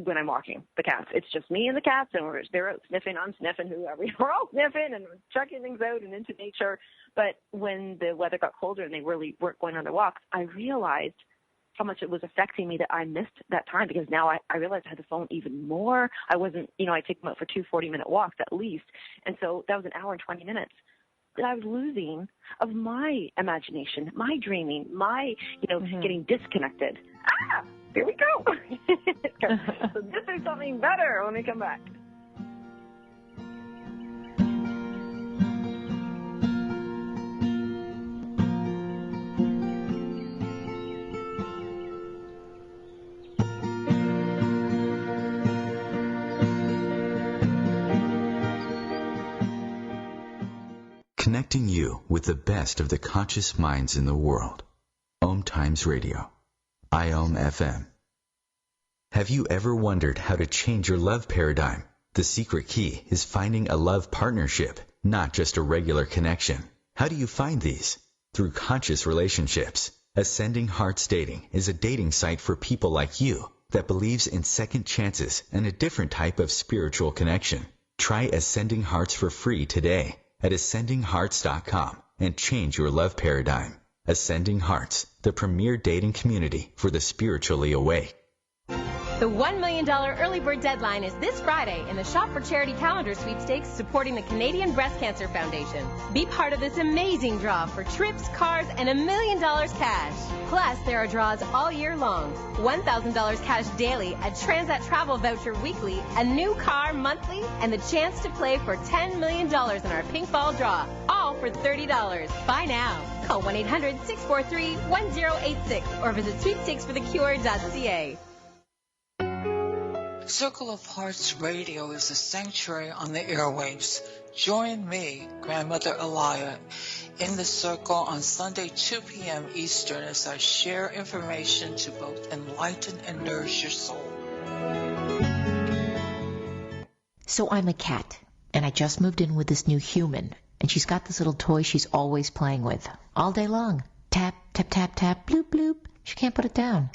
[SPEAKER 3] when I'm walking the cats. It's just me and the cats, and they're out sniffing, I'm sniffing, whoever. We're all sniffing and checking things out and into nature. But when the weather got colder and they really weren't going on their walks, I realized how much it was affecting me that I missed that time, because now I realized I had the phone even more. I wasn't, I take them out for 2 40-minute walks at least. And so that was an hour and 20 minutes that I was losing of my imagination, my dreaming, my, getting disconnected. Here we go. So this is something better when we come back.
[SPEAKER 2] Connecting you with the best of the conscious minds in the world. Om Times Radio. IOM FM. Have you ever wondered how to change your love paradigm? The secret key is finding a love partnership, not just a regular connection. How do you find these? Through conscious relationships. Ascending Hearts Dating is a dating site for people like you that believes in second chances and a different type of spiritual connection. Try Ascending Hearts for free today at ascendinghearts.com and change your love paradigm. Ascending Hearts, the premier dating community for the spiritually awake.
[SPEAKER 5] The $1 million early bird deadline is this Friday in the Shop for Charity calendar sweepstakes supporting the Canadian Breast Cancer Foundation. Be part of this amazing draw for trips, cars, and $1 million cash. Plus, there are draws all year long. $1,000 cash daily, a Transat travel voucher weekly, a new car monthly, and the chance to play for $10 million in our pink ball draw. All for $30. Buy now. Call 1-800-643-1086 or visit sweepstakesforthecure.ca.
[SPEAKER 12] Circle of Hearts Radio is a sanctuary on the airwaves. Join me, Grandmother Elia, in the circle on Sunday, 2 p.m. Eastern, as I share information to both enlighten and nourish your soul.
[SPEAKER 13] So I'm a cat, and I just moved in with this new human, and she's got this little toy she's always playing with, all day long. Tap, tap, tap, tap, bloop, bloop. She can't put it down.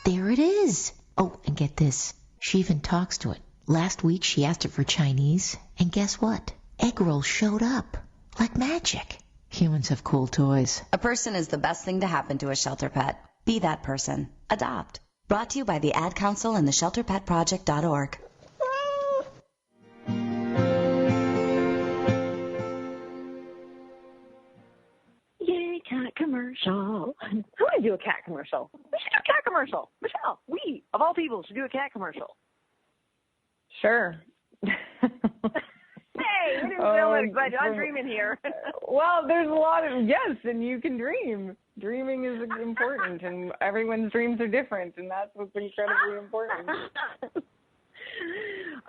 [SPEAKER 13] There it is. Oh, and get this. She even talks to it. Last week she asked it for Chinese, and guess what? Egg rolls showed up. Like magic. Humans have cool toys.
[SPEAKER 14] A person is the best thing to happen to a shelter pet. Be that person. Adopt. Brought to you by the Ad Council and the ShelterPetProject.org.
[SPEAKER 3] Yay, cat commercial. I want to do a cat commercial. We should do a cat commercial. Michelle, we, of all people, should do a cat commercial.
[SPEAKER 4] Sure.
[SPEAKER 3] Hey, we didn't film it. Glad I'm dreaming here.
[SPEAKER 4] Well, there's a lot of, yes, and you can dream. Dreaming is important, and everyone's dreams are different, and that's what's incredibly important.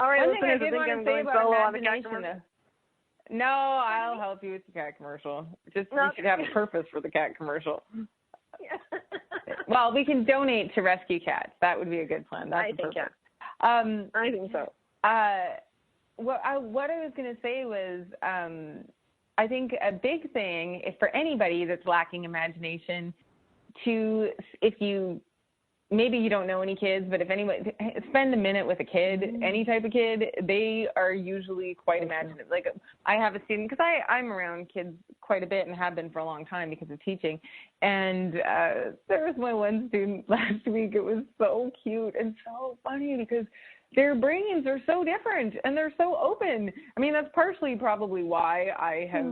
[SPEAKER 3] All right,
[SPEAKER 4] One thing I did
[SPEAKER 3] think
[SPEAKER 4] want
[SPEAKER 3] I'm
[SPEAKER 4] to say
[SPEAKER 3] going
[SPEAKER 4] about
[SPEAKER 3] solo on the cat
[SPEAKER 4] imagination,
[SPEAKER 3] commercial.
[SPEAKER 4] no, I'll help you with the cat commercial. We should have a purpose for the cat commercial.
[SPEAKER 3] Yeah.
[SPEAKER 4] Well, we can donate to rescue cats. That would be a good plan. That's
[SPEAKER 3] I think so.
[SPEAKER 4] What I was going to say was, I think a big thing for anybody that's lacking imagination, maybe you don't know any kids, but if anyone, spend a minute with a kid, any type of kid, they are usually quite imaginative. Like I have a student, because I'm around kids quite a bit and have been for a long time because of teaching. And there was my one student last week. It was so cute and so funny because their brains are so different and they're so open. I mean, that's partially probably why I have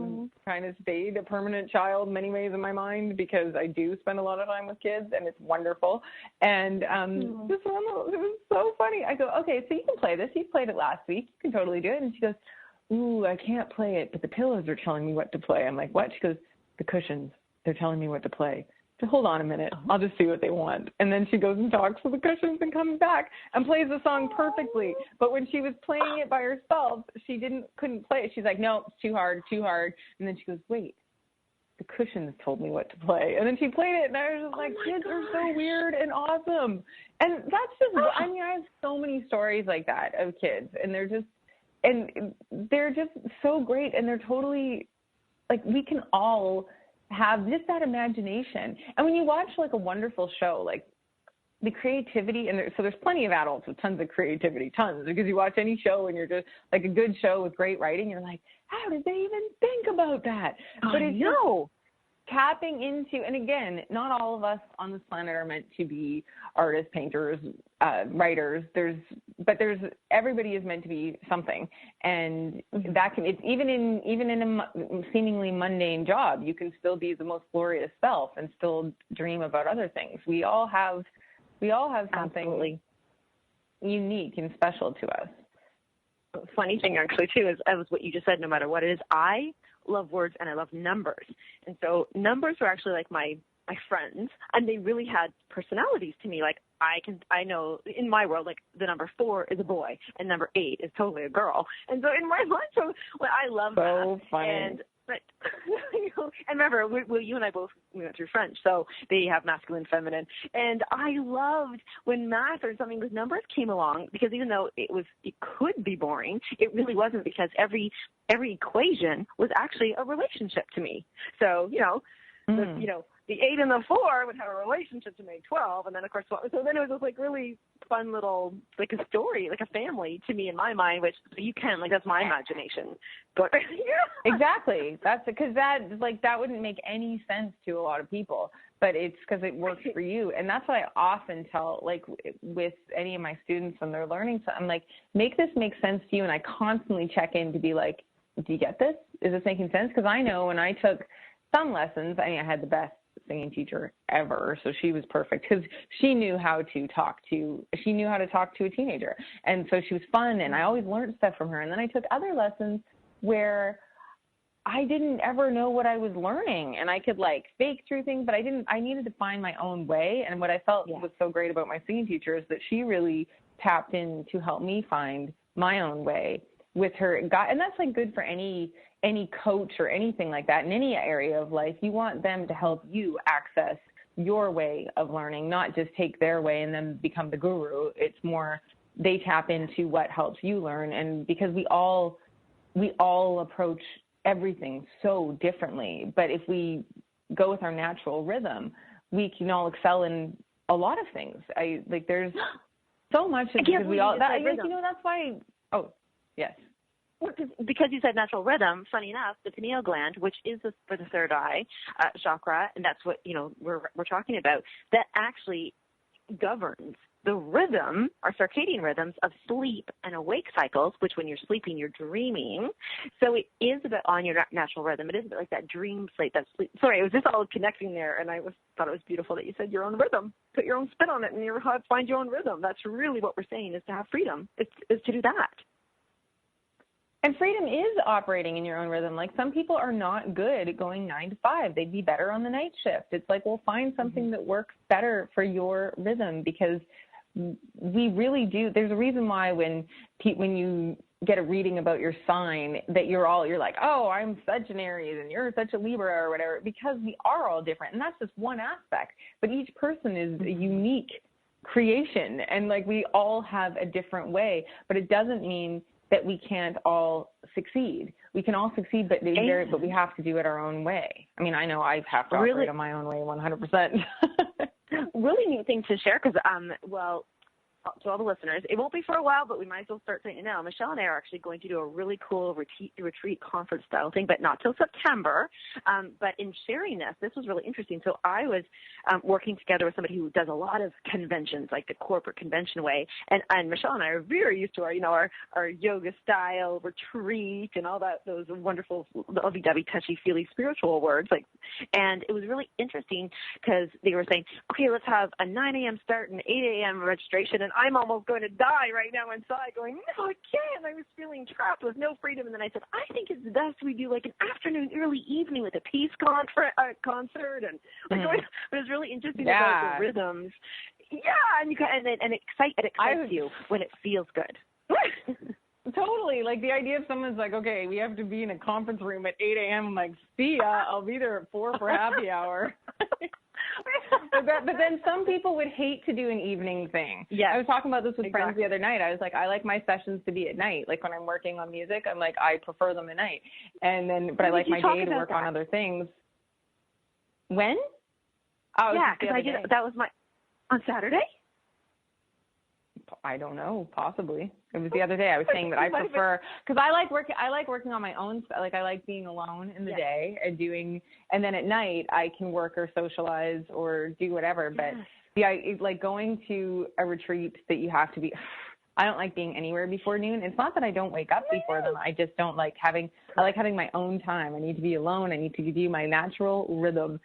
[SPEAKER 4] kind of stayed a permanent child in many ways in my mind, because I do spend a lot of time with kids and it's wonderful. And this one, it was so funny. I go, okay, so you can play this. You played it last week. You can totally do it. And she goes, ooh, I can't play it, but the pillows are telling me what to play. I'm like, what? She goes, the cushions, they're telling me what to play. So hold on a minute, I'll just see what they want. And then she goes and talks to the cushions and comes back and plays the song perfectly. But when she was playing it by herself, she couldn't play it. She's like, no, it's too hard. And then she goes, wait, the cushions told me what to play. And then she played it, and I was just like, kids are so weird and awesome. And that's just, I mean, I have so many stories like that of kids, and they're just so great, and they're totally, like, we can all have just that imagination. And when you watch like a wonderful show, like the creativity, and so there's plenty of adults with tons of creativity, tons, because you watch any show and you're just like a good show with great writing, you're like, how did they even think about that? But it's tapping into, and again, not all of us on this planet are meant to be artists, painters, writers. Everybody is meant to be something, and that can, it's even in a seemingly mundane job, you can still be the most glorious self and still dream about other things. We all have something unique and special to us.
[SPEAKER 3] Funny thing actually too is what you just said. No matter what it is, I love words and I love numbers, and so numbers were actually like my friends, and they really had personalities to me. Like I know in my world, like the number 4 is a boy and number 8 is totally a girl, and so in my mind, I love that.
[SPEAKER 4] So funny.
[SPEAKER 3] But and remember, you and I both, we went through French, so they have masculine, feminine, and I loved when math or something with numbers came along, because even though it could be boring, it really wasn't, because every equation was actually a relationship to me. So the 8 and the 4 would have a relationship to make 12, and then of course, so then it was this like really fun little, like a story, like a family to me in my mind, which you can, like, that's my imagination. But
[SPEAKER 4] exactly, that's because that wouldn't make any sense to a lot of people, but it's because it works for you. And that's what I often tell, like with any of my students when they're learning something, I'm like, make this make sense to you. And I constantly check in to be like, do you get this? Is this making sense? Because I know when I took some lessons, I had the best singing teacher ever, so she was perfect because she knew how to talk to a teenager, and so she was fun, and I always learned stuff from her. And then I took other lessons where I didn't ever know what I was learning, and I could like fake through things, but I needed to find my own way. And what I felt was so great about my singing teacher is that she really tapped in to help me find my own way with her. And that's like good for any coach or anything like that in any area of life. You want them to help you access your way of learning, not just take their way and then become the guru. It's more they tap into what helps you learn. And because we all approach everything so differently, but if we go with our natural rhythm, we can all excel in a lot of things. There's so much because we all that's why. Oh, yes.
[SPEAKER 3] Because you said natural rhythm, funny enough, the pineal gland, which is for the third eye chakra, and that's what we're talking about, that actually governs the rhythm, our circadian rhythms of sleep and awake cycles, which when you're sleeping, you're dreaming. So it is a bit on your natural rhythm. It is a bit like that dream sleep, that sleep. Sorry, it was just all connecting there, and thought it was beautiful that you said your own rhythm. Put your own spin on it, and you find your own rhythm. That's really what we're saying, is to have freedom, is to do that.
[SPEAKER 4] And freedom is operating in your own rhythm. Like, some people are not good at going 9 to 5. They'd be better on the night shift. It's like, well, find something that works better for your rhythm, because we really do. There's a reason why when you get a reading about your sign that you're like, oh, I'm such an Aries and you're such a Libra or whatever, because we are all different. And that's just one aspect. But each person is a unique creation, and like, we all have a different way. But it doesn't mean that we can't all succeed. We can all succeed, but we have to do it our own way. I mean, I know I have to operate on my own way 100%.
[SPEAKER 3] Really neat thing to share, because, to all the listeners, it won't be for a while, but we might as well start saying it now. Michelle and I are actually going to do a really cool retreat conference style thing, but not till September. But in sharing this was really interesting. So I was working together with somebody who does a lot of conventions, like the corporate convention way. And Michelle and I are very used to our yoga style retreat and all that, those wonderful lovey-dovey, touchy-feely spiritual words. And it was really interesting because they were saying, okay, let's have a 9 a.m. start and 8 a.m. registration. And I'm almost going to die right now inside going, no, I can't. I was feeling trapped with no freedom. And then I said, I think it's best we do like an afternoon, early evening with a peace concert. And it was really interesting about the rhythms. Yeah, and it excites you when it feels good.
[SPEAKER 4] Totally. Like, the idea of someone's like, okay, we have to be in a conference room at 8 a.m. I'm like, see ya. I'll be there at 4 for happy hour. But then some people would hate to do an evening thing. Yeah, I was talking about this with friends the other night. I was like, I like my sessions to be at night. Like, when I'm working on music, I'm like, I prefer them at night. But I like my day to work on other things. When? Oh, yeah, because I did.
[SPEAKER 3] That was on Saturday.
[SPEAKER 4] I don't know, possibly. It was the other day. I was saying that I prefer, because I like working on my own. Like, I like being alone in the day and then at night I can work or socialize or do whatever. But like going to a retreat that you have to be, I don't like being anywhere before noon. It's not that I don't wake up before them. I just don't like having my own time. I need to be alone. I need to do my natural rhythm.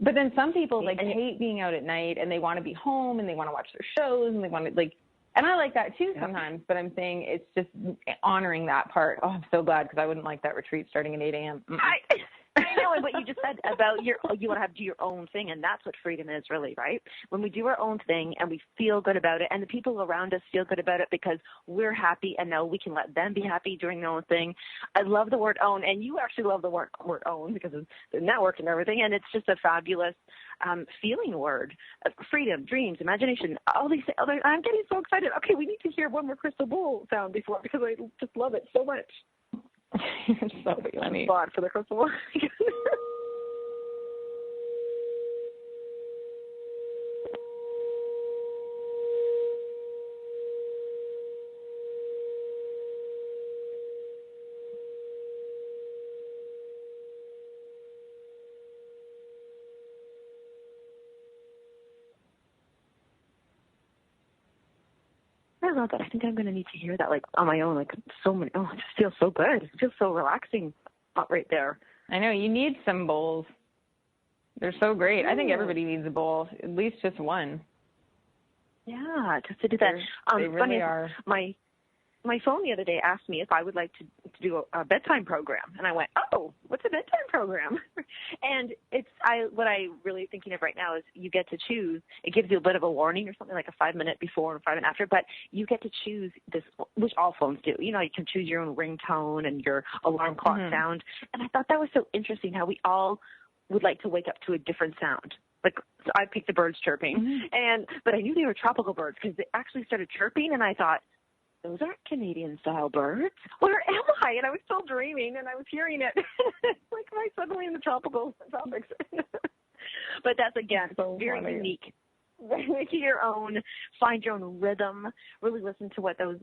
[SPEAKER 4] But then some people hate being out at night, and they want to be home, and they want to watch their shows, and they want to and I like that too sometimes, but I'm saying it's just honoring that part. Oh, I'm so glad, because I wouldn't like that retreat starting at 8 a.m.
[SPEAKER 3] I know, and what you just said about you want to do your own thing, and that's what freedom is really, right? When we do our own thing and we feel good about it, and the people around us feel good about it because we're happy, and now we can let them be happy doing their own thing. I love the word own, and you actually love the word own because of the network and everything, and it's just a fabulous feeling word. Freedom, dreams, imagination, all these things. I'm getting so excited. Okay, we need to hear one more crystal ball sound before, because I just love it so much.
[SPEAKER 4] You're so funny.
[SPEAKER 3] Spot for the crystal ball. I love that. I think I'm going to need to hear that, like, on my own, like, so many. Oh, it just feels so good. It feels so relaxing right there.
[SPEAKER 4] I know. You need some bowls. They're so great. I think everybody needs a bowl, at least just one.
[SPEAKER 3] Yeah, just to do that.
[SPEAKER 4] They really are.
[SPEAKER 3] My phone the other day asked me if I would like to do a bedtime program, and I went, "Oh, what's a bedtime program?" And what I'm really thinking of right now is you get to choose. It gives you a bit of a warning or something, like a 5 minute before and 5 minute after, but you get to choose this, which all phones do. You know, you can choose your own ringtone and your alarm clock sound. And I thought that was so interesting how we all would like to wake up to a different sound. Like, so I picked the birds chirping, but I knew they were tropical birds because they actually started chirping, and I thought, those aren't Canadian-style birds. Where am I? And I was still dreaming, and I was hearing it. Like, am I suddenly in the tropics? But that's, again, so very unique. Make it your own. Find your own rhythm. Really listen to what those,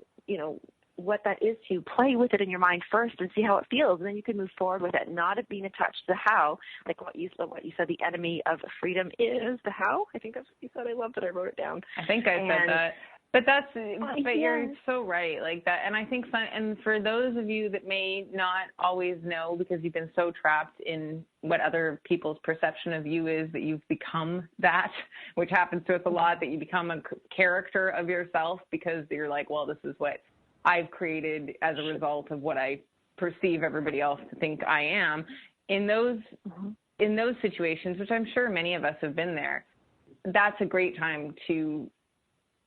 [SPEAKER 3] what that is to you. Play with it in your mind first and see how it feels, and then you can move forward with it. Not it being attached to the how, like what you said. The enemy of freedom is the how. I think that's what you said. I loved it. I wrote it down.
[SPEAKER 4] I think I said that. But you're so right, like that. And I think, and for those of you that may not always know because you've been so trapped in what other people's perception of you is, that you've become that, which happens to us a lot, that you become a character of yourself because you're like, well, this is what I've created as a result of what I perceive everybody else to think I am. In those situations, which I'm sure many of us have been there, that's a great time to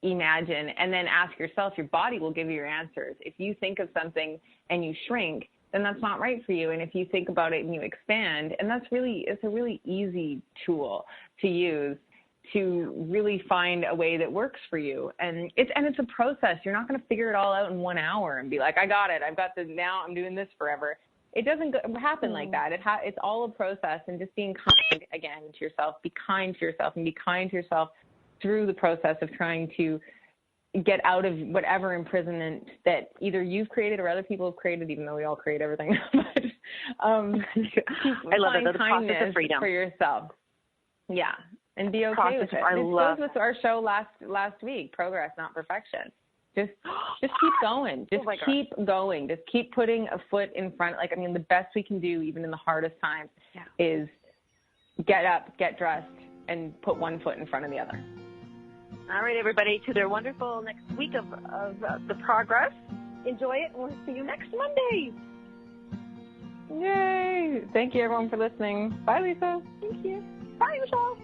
[SPEAKER 4] imagine and then ask yourself. Your body will give you your answers. If you think of something and you shrink, then that's not right for you. And if you think about it and you expand, and it's a really easy tool to use to really find a way that works for you. And it's a process. You're not going to figure it all out in 1 hour and be like, I got it. I've got this now. I'm doing this forever. It doesn't happen like that. It's all a process, and just being kind again to yourself. Be kind to yourself, and be kind to yourself through the process of trying to get out of whatever imprisonment that either you've created or other people have created, even though we all create everything. But
[SPEAKER 3] I love it. The process of freedom
[SPEAKER 4] for yourself. Yeah, and be okay with it. This goes with our show last week, Progress, Not Perfection. Just keep going. Just keep going. Just keep putting a foot in front. The best we can do, even in the hardest times, is get up, get dressed, and put one foot in front of the other.
[SPEAKER 3] All right, everybody, to their wonderful next week of the Progress. Enjoy it, and we'll see you next Monday.
[SPEAKER 4] Yay! Thank you, everyone, for listening. Bye, Lisa.
[SPEAKER 3] Thank you. Bye, Michelle.